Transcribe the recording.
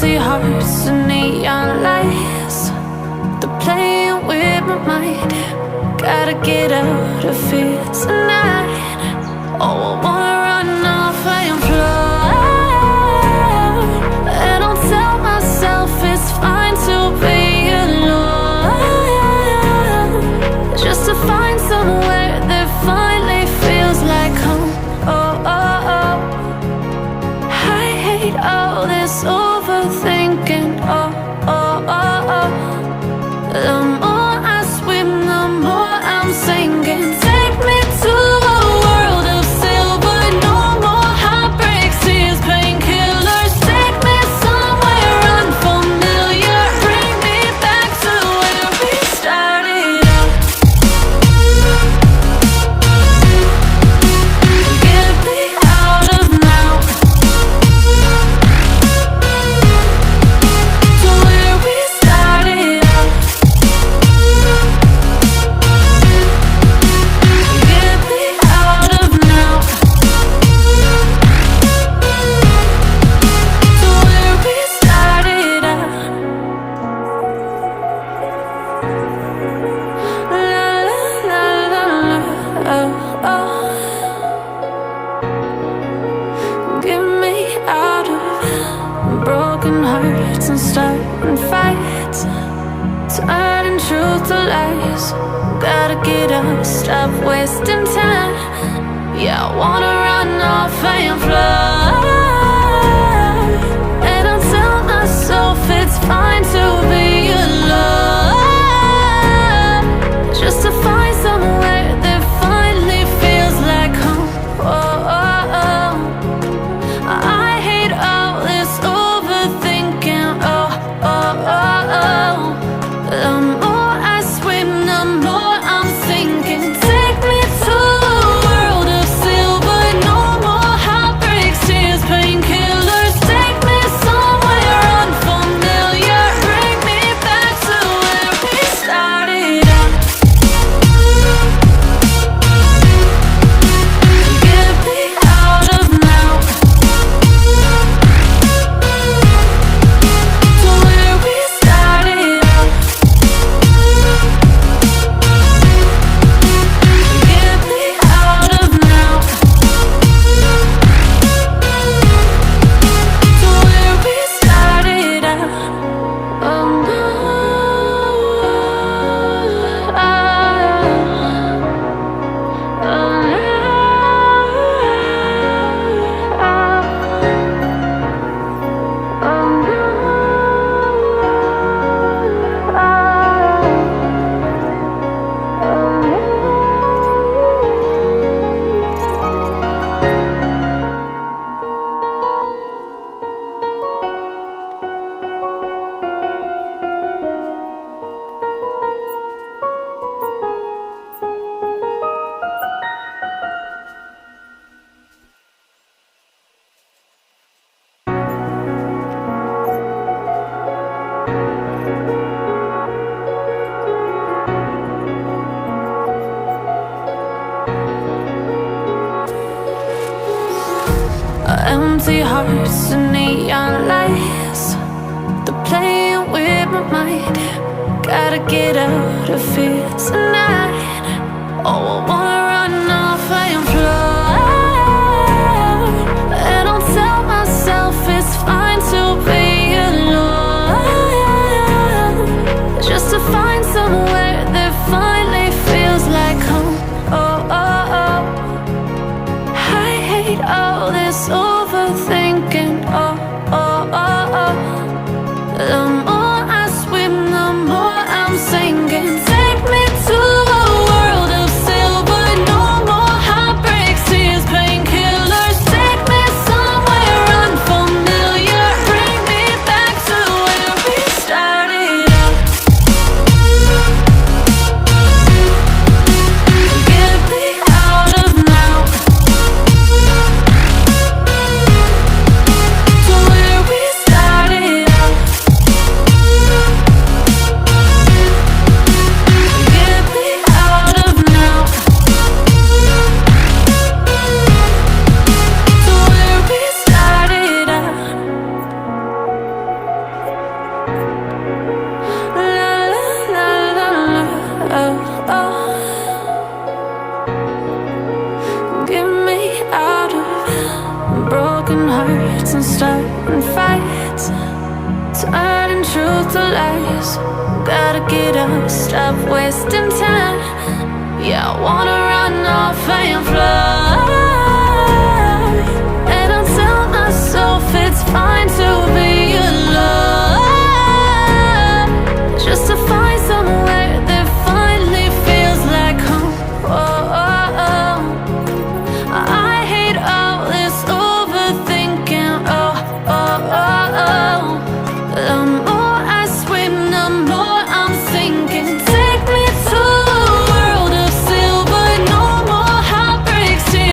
Empty hearts and neon lights, they're playing with my mind. Gotta get out of here tonight. Oh, I wanna run off and fly, and I'll tell myself it's fine to be alone, just to find somewhere that finally feels like home. Oh, oh, oh. I hate all this overthinking. Oh, oh, oh, oh. The more I swim, the more I'm sinking. Take me to a world of silver. No more heartbreaks, tears, painkillers. Take me somewhere unfamiliar. Bring me back to where we started out. Get me out of now, to where we started out. Get me out of now, to where we started out. La la la la la, oh, oh. Get me out of broken hearts and starting fights, turning truth to lies. Gotta get up, stop wasting time. Yeah, I wanna run off and fly, and I'll tell myself it's fine to be alone, just to find somewhere that finally feels like home. Oh, oh, oh. I hate all this overthinking. Oh, oh, oh, oh. The more I swim, the more I'm sinking. Take me to a world of silver. No more heartbreaks, tears, painkillers. Take me somewhere unfamiliar. Bring me back to where we started out. Get me out of now, to where we started out. Get me out of now, to where we started out. Oh no, oh empty hearts and neon lights, they're playing with my mind. Gotta get out of here tonight. Oh, I wanna run off and fly, and I'll tell myself it's fine to be alone, just to find somewhere that finally feels like home. Oh, oh, oh. I hate all this overthinking. Oh, oh, oh, oh. The more I swim, the more I'm sinking. Take me to a world of silver. No and starting fights, turning truth to lies. Gotta get up, stop wasting time. Yeah, I wanna run off and fly.